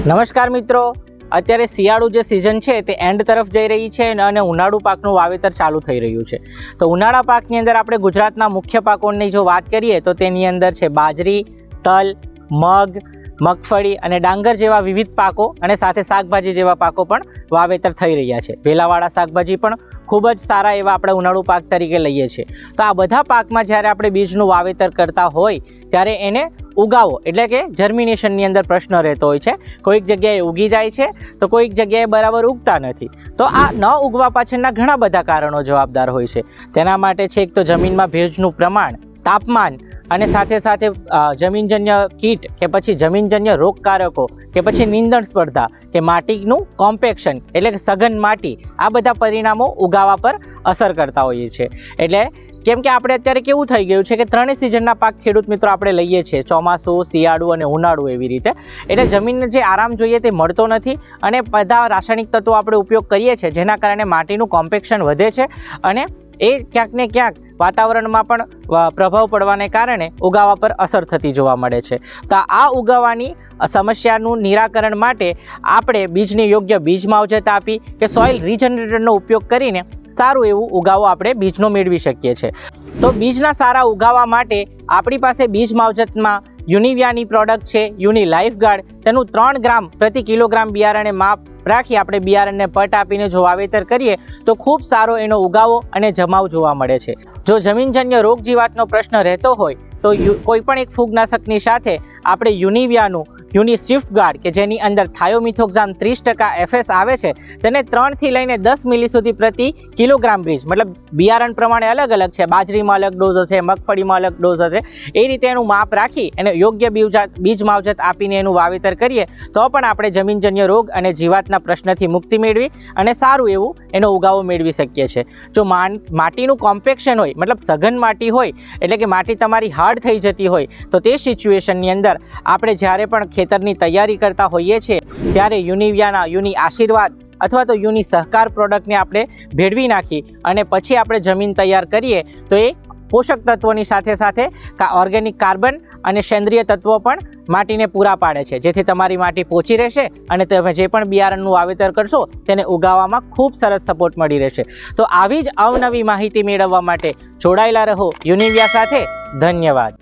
નમસ્કાર મિત્રો, અત્યારે શિયાળુ જે સિઝન છે તે એન્ડ તરફ જઈ રહી છે અને ઉનાળુ પાકનું વાવેતર ચાલુ થઈ રહ્યું છે। તો ઉનાળા પાકની અંદર આપણે ગુજરાતના મુખ્ય પાકોની જો વાત કરીએ તો તેની અંદર છે બાજરી, તલ, મગ, મગફળી અને ડાંગર જેવા વિવિધ પાકો અને સાથે શાકભાજી જેવા પાકો પણ વાવેતર થઈ રહ્યા છે। વેલાવાળા શાકભાજી પણ ખૂબ જ સારા એવા આપણે ઉનાળુ પાક તરીકે લઈએ છીએ। તો આ બધા પાકમાં જ્યારે આપણે બીજનું વાવેતર કરતા હોય ત્યારે એને ઉગાવો એટલે કે જર્મિનેશનની અંદર પ્રશ્ન રહેતો હોય છે। કોઈક જગ્યાએ ઉગી જાય છે તો કોઈક જગ્યાએ બરાબર ઉગતા નથી। તો આ ન ઉગવા પાછળના ઘણા બધા કારણો જવાબદાર હોય છે। તેના માટે છે એક તો જમીનમાં ભેજનું પ્રમાણ, તાપમાન અને સાથે સાથે જમીનજન્ય કીટ કે પછી જમીનજન્ય રોગકારકો કે પછી નિંદણ સ્પર્ધા કે માટીનું કોમ્પેક્શન એટલે કે સઘન માટી, આ બધા પરિણામો ઉગાવા પર અસર કરતા હોઈએ છીએ। એટલે કેમ કે આપણે અત્યારે કેવું થઈ ગયું છે કે ત્રણેય સિઝનના પાક ખેડૂત મિત્રો આપણે લઈએ છીએ, ચોમાસું, શિયાળુ અને ઉનાળુ એવી રીતે। એટલે જમીનને જે આરામ જોઈએ તે મળતો નથી અને બધા રાસાયણિક તત્વો આપણે ઉપયોગ કરીએ છીએ, જેના કારણે માટીનું કોમ્પેક્શન વધે છે અને એ ક્યાંક ને ક્યાંક વાતાવરણમાં પણ પ્રભાવ પડવાને કારણે ઉગાવા પર અસર થતી જોવા મળે છે। તો આ ઉગાવાની સમસ્યાનું નિરાકરણ માટે આપણે બીજને યોગ્ય બીજ માવજત આપી કે સોઇલ રીજનરેટરનો ઉપયોગ કરીને સારું એવું ઉગાવો આપણે બીજનો મેળવી શકીએ છીએ। તો બીજના સારા ઉગાવા માટે આપણી પાસે બીજ માવજતમાં યુનિવિયાની પ્રોડક્ટ છે યુનિ લાઈફ ગાર્ડ, તેનું 3 ગ્રામ પ્રતિ કિલોગ્રામ બિયારણને માપ રાખી આપણે બિયારણને પટ આપીને જો વાવેતર કરીએ તો ખૂબ સારો એનો ઉગાવો અને જમાવ જોવા મળે છે। જો જમીનજન્ય રોગ જીવાતનો પ્રશ્ન રહેતો હોય તો કોઈ પણ એક ફૂગનાશકની સાથે આપણે યુનિવિયાનું યુનિ સ્વિફ્ટ ગાર્ડ કે જેની અંદર થાયોમિથોક્ઝામ 30% FS આવે છે, તેને 3 થી લઈને 10 મિલી સુધી પ્રતિ કિલોગ્રામ બીજ, મતલબ બિયારણ પ્રમાણે અલગ અલગ છે, બાજરીમાં અલગ ડોઝ હશે, મગફળીમાં અલગ ડોઝ હશે, એ રીતે એનું માપ રાખી એને યોગ્ય બીજ માવજત આપીને એનું વાવેતર કરીએ તો પણ આપણે જમીનજન્ય રોગ અને જીવાતના પ્રશ્નથી મુક્તિ મેળવી અને સારું એવું એનો ઉગાવો મેળવી શકીએ છીએ। જો માટીનું કોમ્પેક્શન હોય, મતલબ સઘન માટી હોય એટલે કે માટી તમારી હાર્ડ થઈ જતી હોય, તો તે સિચ્યુએશનની અંદર આપણે જ્યારે પણ ખેતરની તૈયારી કરતા હોઈએ છીએ ત્યારે યુનિવિયાના યુનિ આશીર્વાદ અથવા તો યુનિ સહકાર પ્રોડક્ટને આપણે ભેળવી નાખી અને પછી આપણે જમીન તૈયાર કરીએ તો એ પોષક તત્વોની સાથે સાથે ઓર્ગેનિક કાર્બન અને સેન્દ્રિય તત્વો પણ માટીને પૂરા પાડે છે, જેથી તમારી માટી પોચી રહેશે અને તમે જે પણ બિયારણનું વાવેતર કરશો તેને ઉગાવવામાં ખૂબ સરસ સપોર્ટ મળી રહેશે। તો આવી જ અવનવી માહિતી મેળવવા માટે જોડાયેલા રહો યુનિવિયા સાથે। ધન્યવાદ।